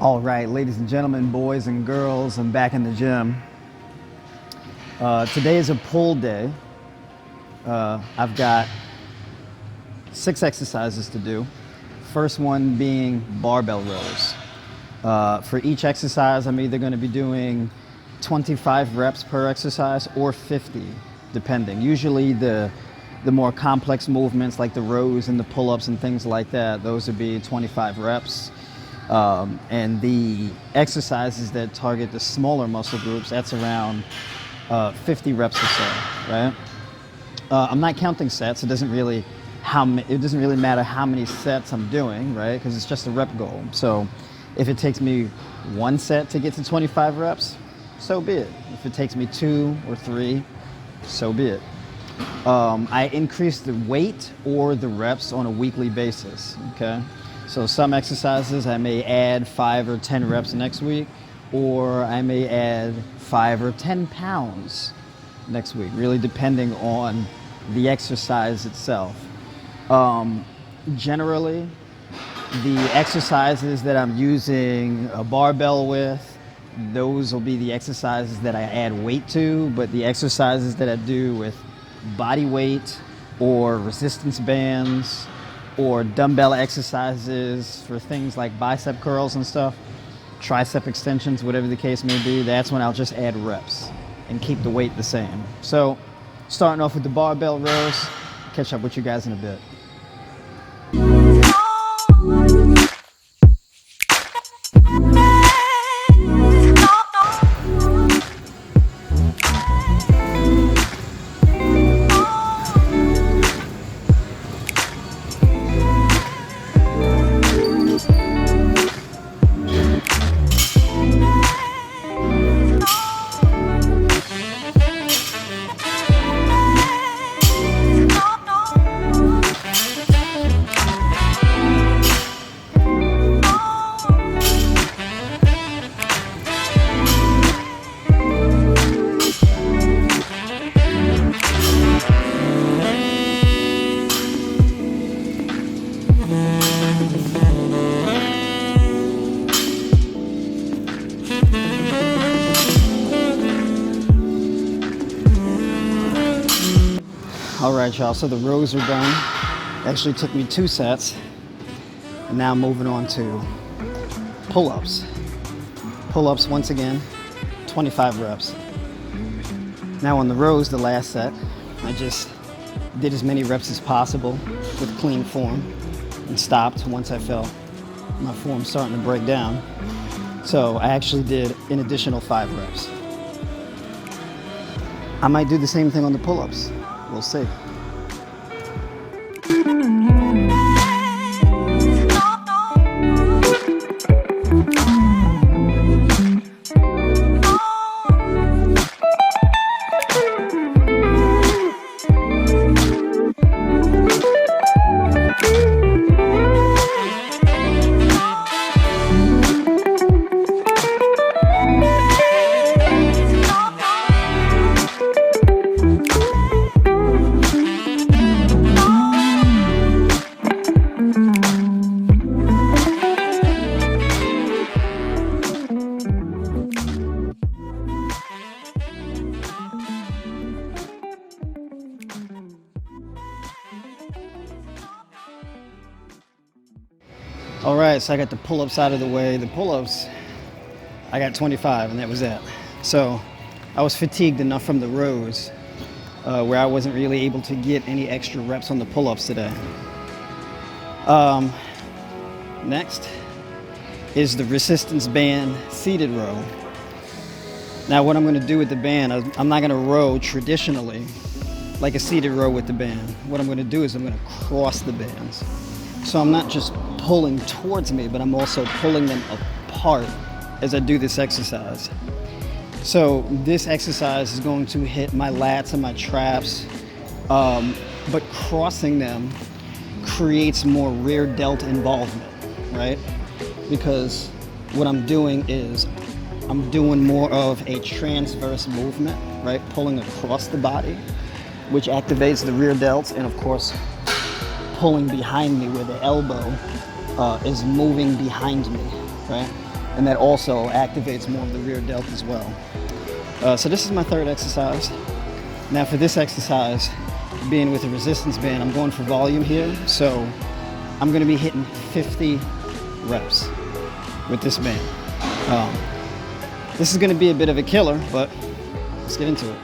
All right, ladies and gentlemen, boys and girls, I'm back in the gym. Today is a pull day. I've got 6 exercises to do. First one being barbell rows. For each exercise, I'm either going to be doing 25 reps per exercise or 50, depending. Usually the more complex movements like the rows and the pull-ups and things like that, those would be 25 reps. And the exercises that target the smaller muscle groups, that's around 50 reps or so, right? I'm not counting sets. It doesn't really matter how many sets I'm doing, right? Because it's just a rep goal. So if it takes me 1 set to get to 25 reps, so be it. If it takes me 2 or 3, so be it. I increase the weight or the reps on a weekly basis, okay? So some exercises I may add 5 or 10 reps next week, or I may add 5 or 10 pounds next week, really depending on the exercise itself. Generally, the exercises that I'm using a barbell with, those will be the exercises that I add weight to, but the exercises that I do with body weight or resistance bands or dumbbell exercises for things like bicep curls and stuff, tricep extensions, whatever the case may be, that's when I'll just add reps and keep the weight the same. So starting off with the barbell rows, catch up with you guys in a bit. All right, y'all, so the rows are done. Actually took me 2 sets. And now I'm moving on to pull-ups. Pull-ups, once again, 25 reps. Now on the rows, the last set, I just did as many reps as possible with clean form and stopped once I felt my form starting to break down. So I actually did an additional 5 reps. I might do the same thing on the pull-ups. We'll see. All right, so I got the pull-ups out of the way. The pull-ups, I got 25 and that was it. So I was fatigued enough from the rows where I wasn't really able to get any extra reps on the pull-ups today. Next is the resistance band seated row. Now what I'm gonna do with the band, I'm not gonna row traditionally like a seated row with the band. What I'm gonna do is I'm gonna cross the bands. So I'm not just pulling towards me, but I'm also pulling them apart as I do this exercise. So this exercise is going to hit my lats and my traps, but crossing them creates more rear delt involvement, right? Because what I'm doing is I'm doing more of a transverse movement, right? Pulling across the body, which activates the rear delts, and of course, pulling behind me where the elbow is moving behind me, right? and that also activates more of the rear delt as well. So this is my third exercise. Now for this exercise, being with a resistance band, I'm going for volume here. So I'm gonna be hitting 50 reps with this band. This is gonna be a bit of a killer, but let's get into it.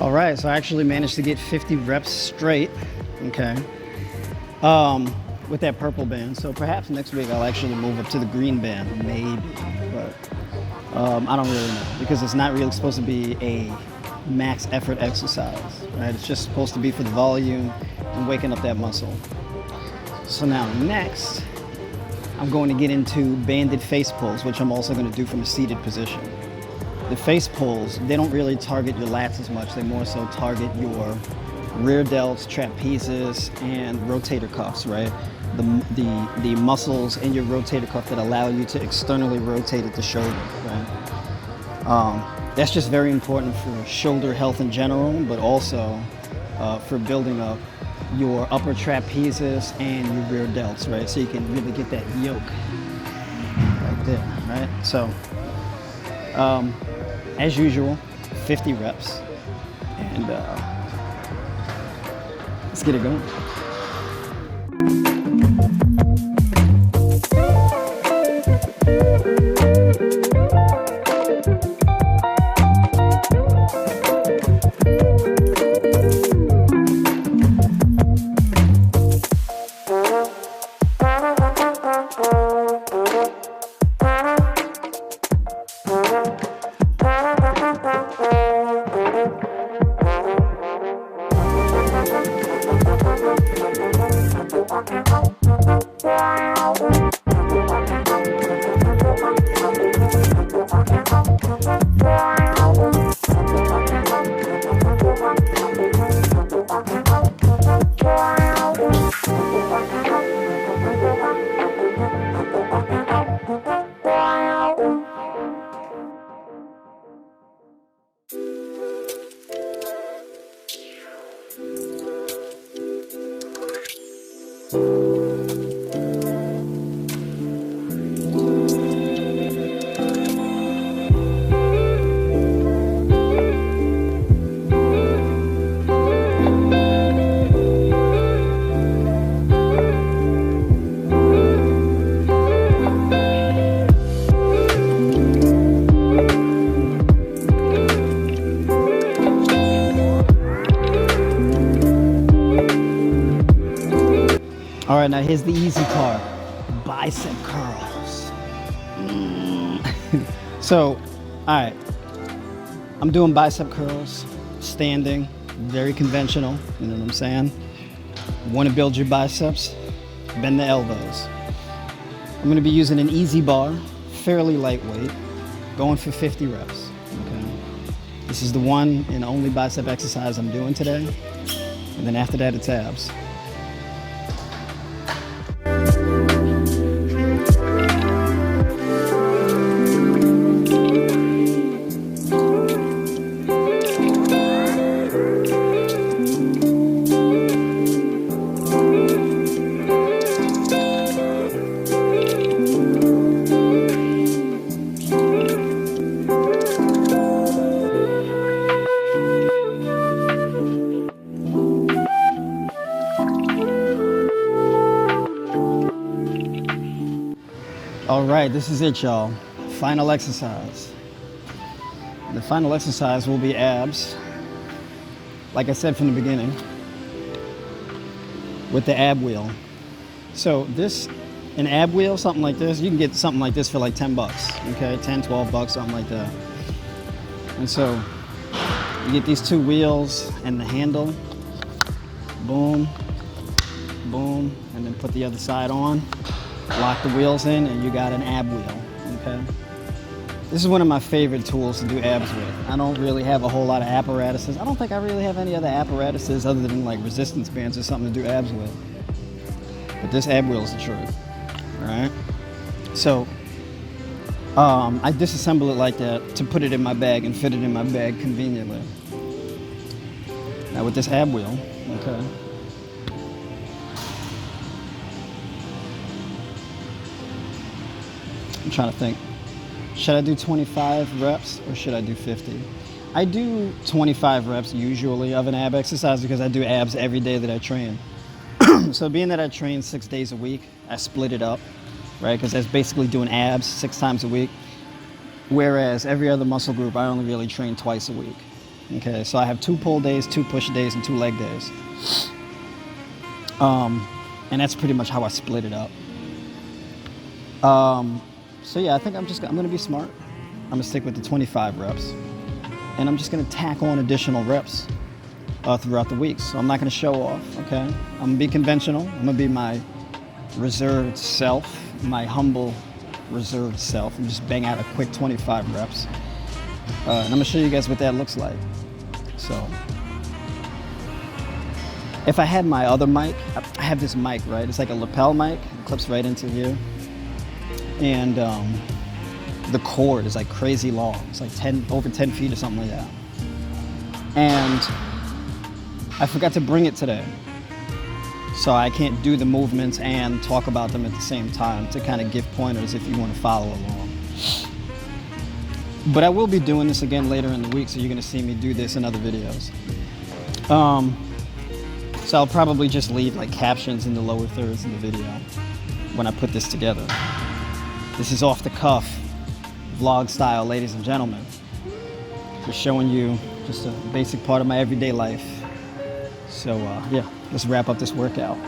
All right, so I actually managed to get 50 reps straight, okay, with that purple band. So perhaps next week I'll actually move up to the green band, maybe, but I don't really know, because it's not really supposed to be a max effort exercise, right? It's just supposed to be for the volume and waking up that muscle. So now next, I'm going to get into banded face pulls, which I'm also going to do from a seated position. The face pulls, they don't really target your lats as much. They more so target your rear delts, trapezes, and rotator cuffs, right? The muscles in your rotator cuff that allow you to externally rotate at the shoulder, right? That's just very important for shoulder health in general, but also for building up your upper trapezes and your rear delts, right? So you can really get that yoke right there, right? So, as usual, 50 reps, and let's get it going. All right, now here's the easy part, bicep curls. So, all right, I'm doing bicep curls, standing, very conventional, you know what I'm saying? Want to build your biceps, bend the elbows. I'm gonna be using an easy bar, fairly lightweight, going for 50 reps, okay? This is the one and only bicep exercise I'm doing today, and then after that, it's abs. All right, this is it, y'all. Final exercise. The final exercise will be abs. Like I said from the beginning, with the ab wheel. So an ab wheel, something like this, you can get something like this for like 10 bucks, okay? 10, 12 bucks, something like that. And so you get these 2 wheels and the handle, boom, boom, and then put the other side on, lock the wheels in, and you got an ab wheel, okay? This is one of my favorite tools to do abs with. I don't really have a whole lot of apparatuses. I don't think I really have any other apparatuses other than like resistance bands or something to do abs with. But this ab wheel is the truth, all right? So I disassemble it like that to put it in my bag and fit it in my bag conveniently. Now with this ab wheel, okay, I'm trying to think. Should I do 25 reps or should I do 50? I do 25 reps usually of an ab exercise because I do abs every day that I train. So being that I train 6 days a week, I split it up, right? Because that's basically doing abs 6 times a week. Whereas every other muscle group, I only really train twice a week. Okay, so I have 2 pull days, 2 push days, and 2 leg days. And that's pretty much how I split it up. So yeah, I think I'm gonna be smart. I'm gonna stick with the 25 reps. And I'm just gonna tack on additional reps throughout the week. So I'm not gonna show off, okay? I'm gonna be conventional. I'm gonna be my reserved self, my humble reserved self, and just bang out a quick 25 reps. And I'm gonna show you guys what that looks like. So, if I had my other mic, I have this mic, right? It's like a lapel mic, it clips right into here. And the cord is like crazy long. It's like over 10 feet or something like that. And I forgot to bring it today. So I can't do the movements and talk about them at the same time to kind of give pointers if you want to follow along. But I will be doing this again later in the week, so you're going to see me do this in other videos. So I'll probably just leave like captions in the lower thirds of the video when I put this together. This is off the cuff, vlog style, ladies and gentlemen. Just showing you just a basic part of my everyday life. So yeah, let's wrap up this workout.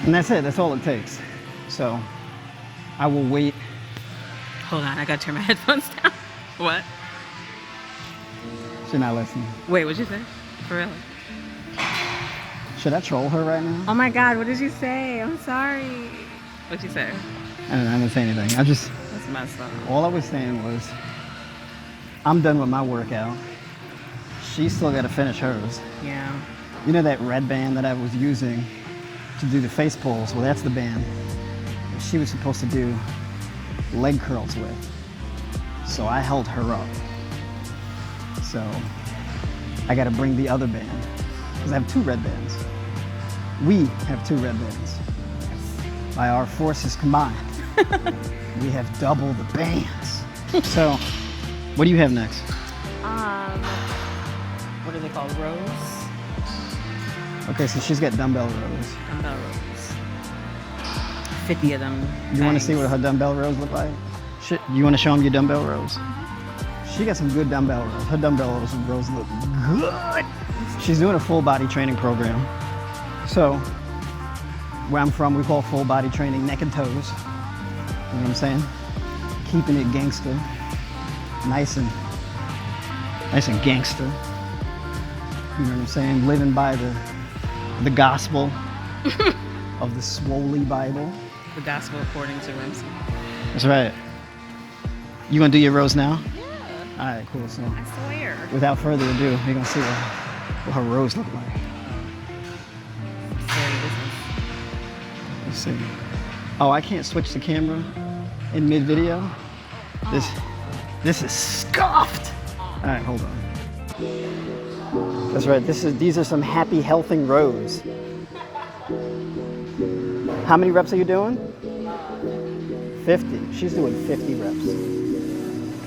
And that's it, that's all it takes. So I will wait. Hold on, I gotta turn my headphones down. What? She's not listening. Wait, what'd you say? For real? Should I troll her right now? Oh my God, what did you say? I'm sorry. What'd you say? I don't know, I didn't say anything. That's messed up. All I was saying was, I'm done with my workout. She's still gotta finish hers. Yeah. You know that red band that I was using to do the face pulls? Well, that's the band that she was supposed to do leg curls with. So I held her up. So I gotta bring the other band, because I have 2 red bands. We have 2 red bands. By our forces combined, we have double the bands. So, what do you have next? What are they called? Rows? Okay, so she's got dumbbell rows. Dumbbell rows. 50 of them. You want to see what her dumbbell rows look like? You want to show them your dumbbell rows? She got some good dumbbell rows. Her dumbbell rows look good. She's doing a full body training program. So, where I'm from, we call full body training neck and toes. You know what I'm saying? Keeping it gangster. Nice and gangster. You know what I'm saying? Living by the gospel of the Swoley Bible. The gospel according to Ramsey. That's right. You gonna do your rows now? Yeah. All right, cool. So I swear. without further ado, you're gonna see what her rows look like. Scary business. Let's see. Oh, I can't switch the camera in mid-video. This is scuffed. All right, hold on. That's right. These are some happy healthing rows. How many reps are you doing? 50. She's doing 50 reps.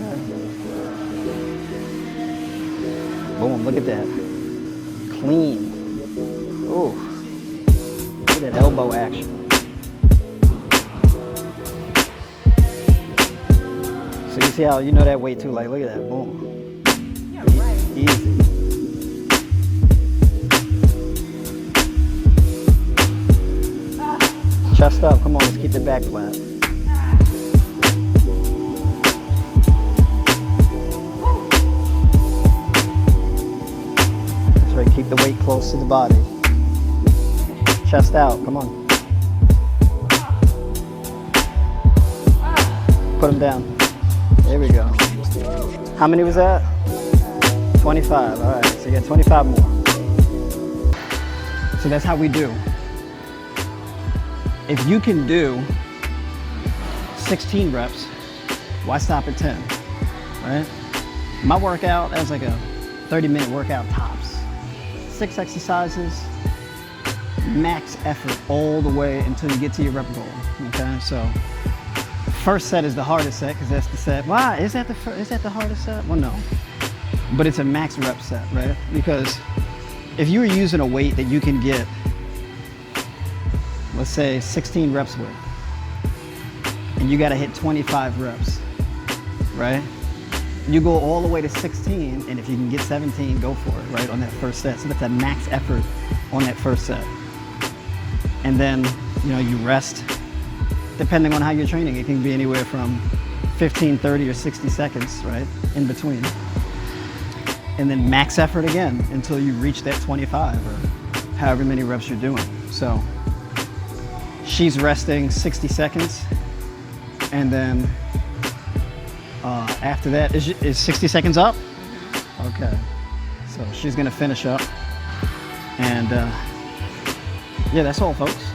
Okay. Boom, look at that. Clean. Ooh. Look at that elbow action. So you see how, you know that weight too, like look at that, boom. Yeah, right. Easy. Chest up, come on, let's keep it back flat. That's right, keep the weight close to the body. Chest out, come on. Put them down. There we go. How many was that? 25, all right, so you got 25 more. So that's how we do. If you can do 16 reps, why stop at 10, right? My workout, that was like a 30-minute workout tops. 6 exercises, max effort all the way until you get to your rep goal, okay? So first set is the hardest set because that's the set. Why, is that the hardest set? Well, no, but it's a max rep set, right? Because if you were using a weight that you can get, let's say 16 reps with, and you gotta hit 25 reps, right? You go all the way to 16, and if you can get 17, go for it, right, on that first set. So that's a max effort on that first set. And then, you know, you rest, depending on how you're training. It can be anywhere from 15, 30, or 60 seconds, right, in between. And then max effort again until you reach that 25 or however many reps you're doing. So she's resting 60 seconds, and then after that, is 60 seconds up? Okay, so she's gonna finish up, and yeah, that's all, folks.